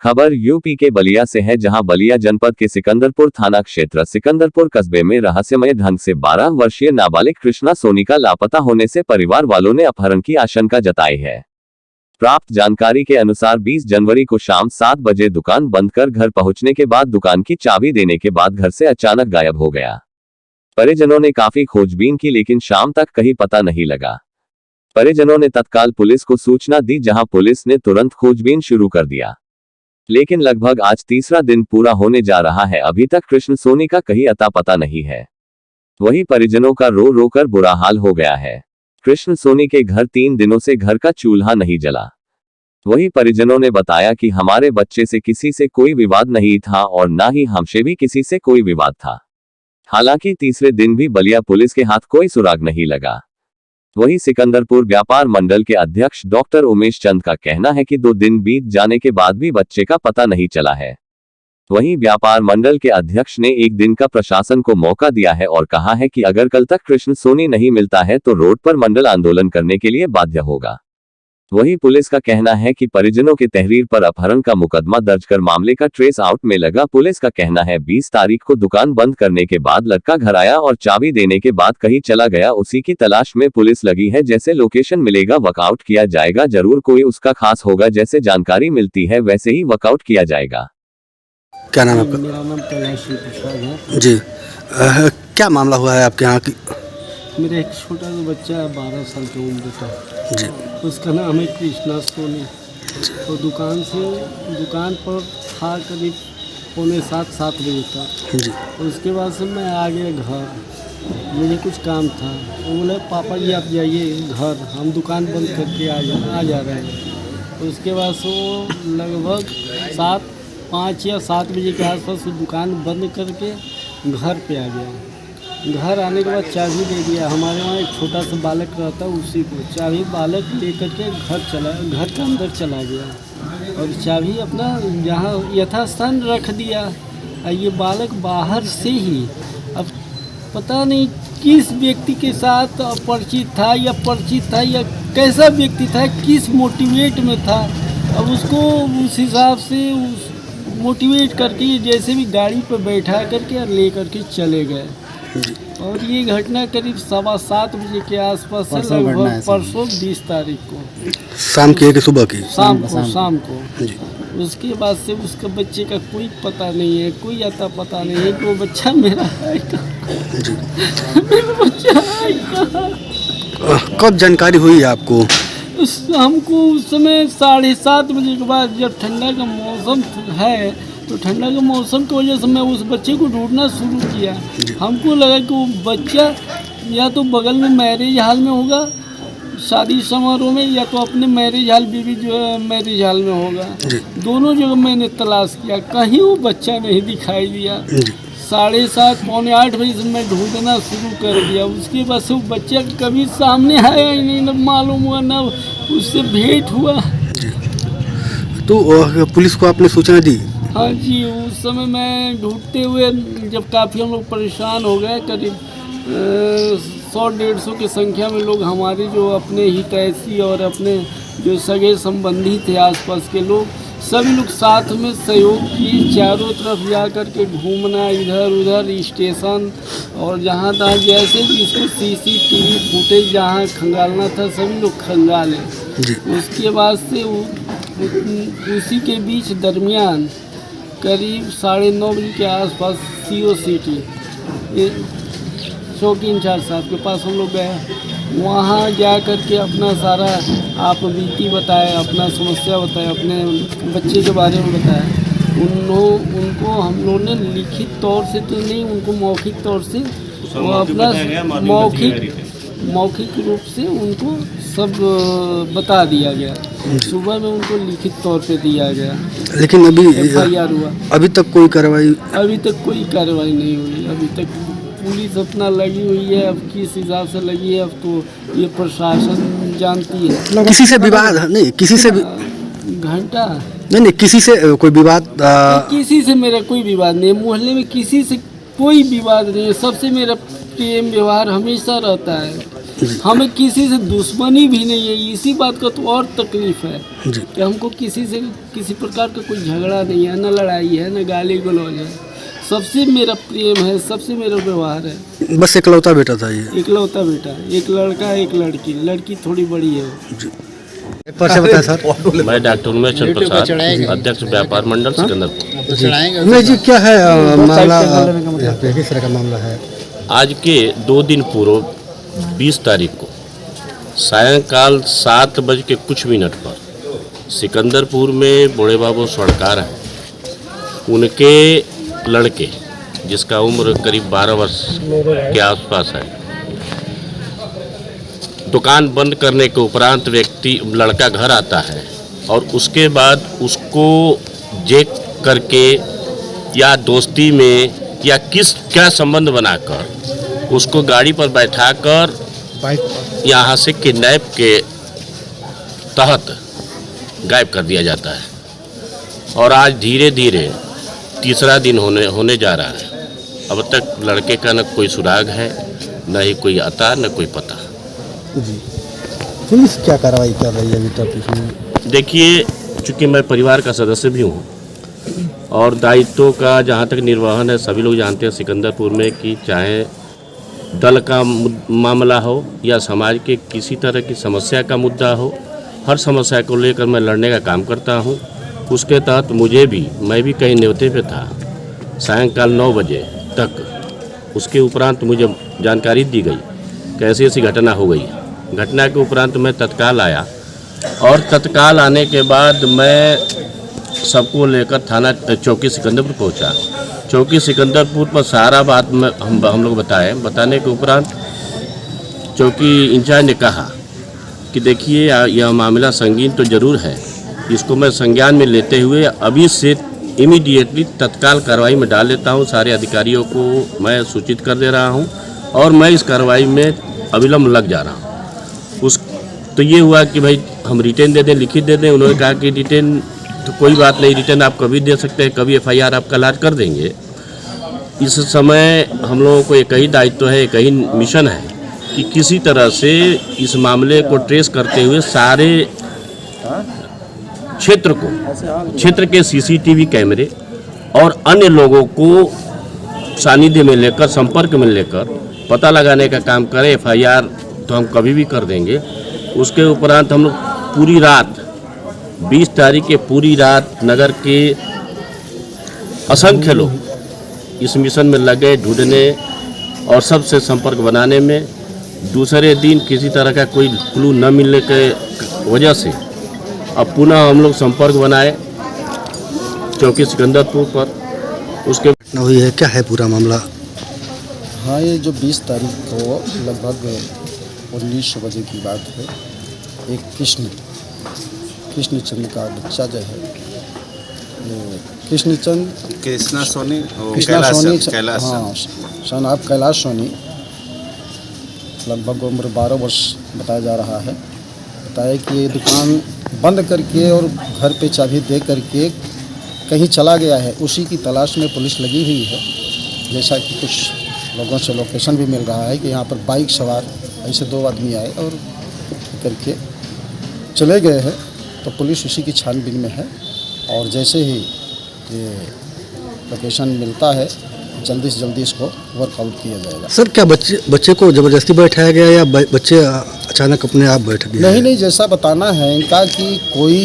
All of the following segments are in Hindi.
खबर यूपी के बलिया से है, जहां बलिया जनपद के सिकंदरपुर थाना क्षेत्र सिकंदरपुर कस्बे में रहस्यमय ढंग से 12 वर्षीय नाबालिग कृष्णा सोनी का लापता होने से परिवार वालों ने अपहरण की आशंका जताई है। प्राप्त जानकारी के अनुसार 20 जनवरी को शाम 7 बजे दुकान बंद कर घर पहुंचने के बाद दुकान की चाबी देने के बाद घर से अचानक गायब हो गया। परिजनों ने काफी खोजबीन की, लेकिन शाम तक कहीं पता नहीं लगा। परिजनों ने तत्काल पुलिस को सूचना दी, जहां पुलिस ने तुरंत खोजबीन शुरू कर दिया, लेकिन लगभग आज तीसरा दिन पूरा होने जा रहा है, अभी तक कृष्ण सोनी का कहीं अता पता नहीं है। वहीं परिजनों का रो रो कर बुरा हाल हो गया है। कृष्ण सोनी के घर 3 दिनों से घर का चूल्हा नहीं जला। वहीं परिजनों ने बताया कि हमारे बच्चे से किसी से कोई विवाद नहीं था और ना ही हमसे भी किसी से कोई विवाद था। हालांकि तीसरे दिन भी बलिया पुलिस के हाथ कोई सुराग नहीं लगा। वहीं सिकंदरपुर व्यापार मंडल के अध्यक्ष डॉक्टर उमेश चंद का कहना है कि 2 दिन बीत जाने के बाद भी बच्चे का पता नहीं चला है। वहीं व्यापार मंडल के अध्यक्ष ने 1 दिन का प्रशासन को मौका दिया है और कहा है कि अगर कल तक कृष्ण सोनी नहीं मिलता है तो रोड पर मंडल आंदोलन करने के लिए बाध्य होगा। वहीं पुलिस का कहना है कि परिजनों के तहरीर पर अपहरण का मुकदमा दर्ज कर मामले का ट्रेस आउट में लगा। पुलिस का कहना है 20 तारीख को दुकान बंद करने के बाद लड़का घर आया और चाबी देने के बाद कहीं चला गया। उसी की तलाश में पुलिस लगी है। जैसे लोकेशन मिलेगा वर्कआउट किया जाएगा। जरूर कोई उसका खास होगा, जैसे जानकारी मिलती है वैसे ही वर्कआउट किया जाएगा। क्या नाम है आपका? मेरा नाम कैलाश प्रसाद है जी। क्या मामला हुआ है आपके यहाँ की? मेरा एक छोटा सा बच्चा है, 12 साल की उम्र का। जी। उसका नाम है कृष्णा सोनी। तो दुकान पर था करीब 6:45-7 बजे तक। जी। उसके बाद से मैं आ गया घर, मुझे कुछ काम था। वो बोले पापा जी आप जाइए घर, हम दुकान बंद करके आ जा रहे हैं। उसके बाद से वो लगभग 5 या 7 बजे के आसपास वो दुकान बंद करके घर पे आ गया। घर आने के बाद चाबी दे दिया। हमारे वहाँ एक छोटा सा बालक रहता, उसी को चाबी बालक ले करके घर के अंदर चला गया और चाबी अपना जहाँ यथास्थान रख दिया। ये बालक बाहर से ही, अब पता नहीं किस व्यक्ति के साथ परिचित था या कैसा व्यक्ति था, किस मोटिवेट में था। अब उसको उस हिसाब से मोटिवेट करके जैसे भी गाड़ी पर बैठा करके और ले करके चले गए। और ये घटना करीब 7:15 बजे के आसपास है, लगभग परसों 20 तारीख को शाम की है कि सुबह की? शाम को। जी। उसके बाद से उसके बच्चे का कोई पता नहीं है, कोई आता पता नहीं है कि वो बच्चा मेरा है जी। मेरा बच्चा है कहाँ। कब जानकारी हुई आपको? हमको उस समय 7:30 बजे के बाद, जब ठंडा का मौसम है तो ठंडा के मौसम की वजह से मैं उस बच्चे को ढूंढना शुरू किया। हमको लगा कि वो बच्चा या तो बगल में मैरिज हॉल में होगा, शादी समारोह में, या तो अपने मैरिज हॉल बीवी जो है मैरिज हॉल में होगा। दोनों जगह मैंने तलाश किया, कहीं वो बच्चा नहीं दिखाई दिया। 7:30 पौने 8 बजे से मैं ढूंढना शुरू कर दिया। उसके बाद से वो बच्चा कभी सामने आया ही नहीं, न मालूम हुआ न उससे भेंट हुआ। तो पुलिस को आपने सूचना दी? हाँ जी, उस समय मैं ढूंढते हुए जब काफ़ी हम लोग परेशान हो गए, करीब 100-150 की संख्या में लोग, हमारे जो अपने हितैषी और अपने जो सगे संबंधी थे आसपास के लोग, सभी लोग साथ में सहयोग किए। चारों तरफ जा कर के घूमना, इधर उधर स्टेशन और जहाँ तहाँ जैसे जिसको CCTV फुटेज जहाँ खंगालना था सभी लोग खंगाले। उसके बाद से उसी के बीच दरमियान करीब 9:30 बजे के आसपास CO सिटी चौकी इंचार्ज साहब के पास हम लोग गए। वहाँ जा कर के अपना सारा आप बीती बताया, अपना समस्या बताया, अपने बच्चे के बारे में बताया। उनको हम लोगों ने लिखित तौर से तो नहीं, उनको मौखिक तौर से वो अपना मौखिक रूप से उनको सब बता दिया गया। सुबह में उनको लिखित तौर पे दिया गया। लेकिन अभी FIR हुआ। अभी तक कोई कार्रवाई? अभी तक कोई कार्रवाई नहीं हुई। अभी तक पुलिस अपना लगी हुई है। अब किस हिसाब से लगी है अब तो ये प्रशासन जानती है। किसी से विवाद नहीं? किसी से घंटा नहीं, किसी से कोई विवाद? किसी से मेरा कोई विवाद नहीं है। मोहल्ले में किसी से कोई विवाद नहीं है। सबसे मेरा प्रेम व्यवहार हमेशा रहता है। हमें किसी से दुश्मनी भी नहीं है, इसी बात का तो और तकलीफ है जी कि हमको किसी से किसी प्रकार का कोई झगड़ा नहीं है, न लड़ाई है, न गाली गलौज है। सबसे मेरा प्रेम है, सबसे मेरा व्यवहार है। बस इकलौता बेटा था ये। इकलौता बेटा, एक लड़का एक लड़की, लड़की थोड़ी बड़ी है। जी एक परिचय बताया सर। मैं डॉक्टर उमेश चंद्र प्रसाद, अध्यक्ष व्यापार मंडल सिकंदरपुर। उमेश जी क्या है मामला, यहाँ पे किस तरह का मामला है? आज के 2 दिन पूर्व 20 तारीख को सायंकाल 7 बज के कुछ मिनट पर सिकंदरपुर में बूढ़े बाबू स्वर्णकार हैं, उनके लड़के जिसका उम्र करीब 12 वर्ष के आसपास है, दुकान बंद करने के उपरांत लड़का घर आता है और उसके बाद उसको जेक करके या दोस्ती में या क्या संबंध बनाकर उसको गाड़ी पर बैठाकर यहाँ से किडनैप के तहत गायब कर दिया जाता है। और आज धीरे धीरे तीसरा दिन होने जा रहा है। अब तक लड़के का न कोई सुराग है, न ही कोई अता, न कोई पता। जी पुलिस क्या कार्रवाई कर रही है अभी तक इसमें? देखिए, चूँकि मैं परिवार का सदस्य भी हूँ और दायित्वों का जहाँ तक निर्वहन है, सभी लोग जानते हैं सिकंदरपुर में कि चाहे दल का मामला हो या समाज के किसी तरह की समस्या का मुद्दा हो, हर समस्या को लेकर मैं लड़ने का काम करता हूँ। उसके तहत मैं भी कहीं न्योते पे था सायंकाल 9 बजे तक। उसके उपरांत मुझे जानकारी दी गई कि ऐसी ऐसी घटना हो गई। घटना के उपरांत मैं तत्काल आया और तत्काल आने के बाद मैं सबको लेकर थाना चौकी सिकंदरपुर पहुंचा। चौकी सिकंदरपुर पर सारा बात में हम लोग बताने के उपरांत चौकी इंचार्ज ने कहा कि देखिए, यह मामला संगीन तो ज़रूर है, इसको मैं संज्ञान में लेते हुए अभी से इमीडिएटली तत्काल कार्रवाई में डाल देता हूँ। सारे अधिकारियों को मैं सूचित कर दे रहा हूँ और मैं इस कार्रवाई में अविलंब लग जा रहा हूँ। तो ये हुआ कि भाई हम रिटेन दे दें, लिखित दे दें। उन्होंने कहा कि रिटेन तो कोई बात नहीं, रिटेन आप कभी दे सकते हैं, कभी FIR आपका लाज कर देंगे। इस समय हम लोगों को एक ही दायित्व है, एक ही मिशन है कि किसी तरह से इस मामले को ट्रेस करते हुए सारे क्षेत्र के CCTV कैमरे और अन्य लोगों को सानिध्य में लेकर, संपर्क में लेकर पता लगाने का काम करें। FIR तो हम कभी भी कर देंगे। उसके उपरांत हम लोग पूरी रात 20 तारीख के पूरी रात नगर के असंख्य लोग इस मिशन में लगे, ढूंढने और सबसे संपर्क बनाने में। दूसरे दिन किसी तरह का कोई क्लू न मिलने के वजह से अब पुनः हम लोग संपर्क बनाए चौकी सिकंदरपुर पर। उसके हुई है, क्या है पूरा मामला? हाँ, ये जो 20 तारीख को लगभग 19 बजे की बात है। एक कृष्ण चंद का बच्चा जो है, कृष्णा सोनी हाँ, सन ऑफ कैलाश सोनी, लगभग उम्र 12 वर्ष बताया जा रहा है। बताया कि ये दुकान बंद करके और घर पे चाबी दे करके कहीं चला गया है। उसी की तलाश में पुलिस लगी हुई है। जैसा कि कुछ लोगों से लोकेशन भी मिल रहा है कि यहाँ पर बाइक सवार ऐसे 2 आदमी आए और करके चले गए हैं। तो पुलिस उसी की छानबीन में है और जैसे ही ये लोकेशन मिलता है जल्दी से जल्दी इसको वर्कआउट किया जाएगा। सर क्या बच्चे को ज़बरदस्ती बैठाया गया या बच्चे अचानक अपने आप बैठ गए? नहीं, जैसा बताना है इनका कि कोई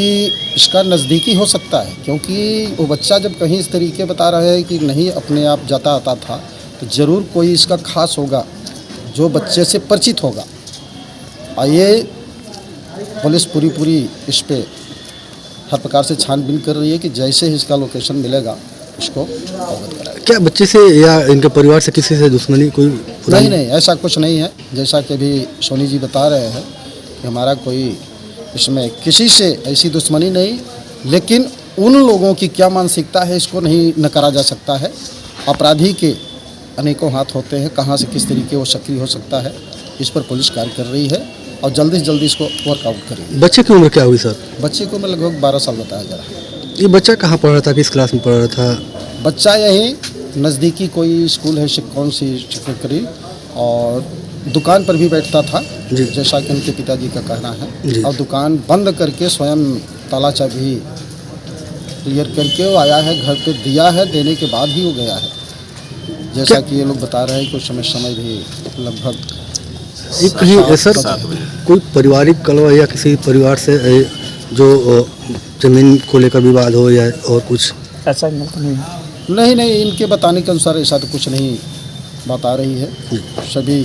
इसका नज़दीकी हो सकता है, क्योंकि वो बच्चा जब कहीं इस तरीके बता रहा है कि नहीं अपने आप जाता आता था, तो ज़रूर कोई इसका खास होगा जो बच्चे से परिचित होगा। और ये पुलिस पूरी इस पर हर प्रकार से छानबीन कर रही है कि जैसे ही इसका लोकेशन मिलेगा इसको अवगत कराएगा। क्या बच्चे से या इनके परिवार से किसी से दुश्मनी कोई? नहीं, ऐसा कुछ नहीं है। जैसा कि अभी सोनी जी बता रहे हैं कि हमारा कोई इसमें किसी से ऐसी दुश्मनी नहीं, लेकिन उन लोगों की क्या मानसिकता है इसको नहीं नकारा जा सकता है। अपराधी के अनेकों हाथ होते हैं, कहाँ से किस तरीके वो सक्रिय हो सकता है, इस पर पुलिस कार्य कर रही है और जल्दी से जल्दी इसको वर्कआउट करेगी। बच्चे की उम्र क्या हुई सर? बच्चे को मैं लगभग 12 साल बताया जा रहा है। ये बच्चा कहाँ पढ़ रहा था, किस क्लास में पढ़ रहा था? बच्चा यही नज़दीकी कोई स्कूल है, कौन सी करीब, और दुकान पर भी बैठता था, जी। जैसा कि उनके पिताजी का कहना जी। है, और दुकान बंद करके स्वयं ताला चाबी क्लियर करके वो आया है, घर पे दिया है, देने के बाद ही वो गया है। जैसा कि ये लोग बता रहे हैं, कुछ समय भी लगभग एक कहीं सर कोई पारिवारिक कलह या किसी परिवार से जो जमीन को लेकर विवाद हो या और कुछ ऐसा नहीं। नहीं, इनके बताने के अनुसार ऐसा तो कुछ नहीं बात आ रही है। सभी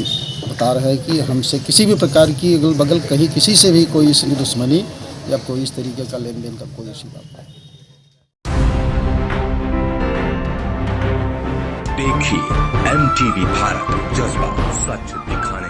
बता रहे हैं कि हमसे किसी भी प्रकार की अगल बगल कहीं किसी से भी कोई इसकी दुश्मनी या कोई इस तरीके का लेन देन का कोई ऐसी बात नहीं। देखिए MTV भारत, जज्बा सच दिखाने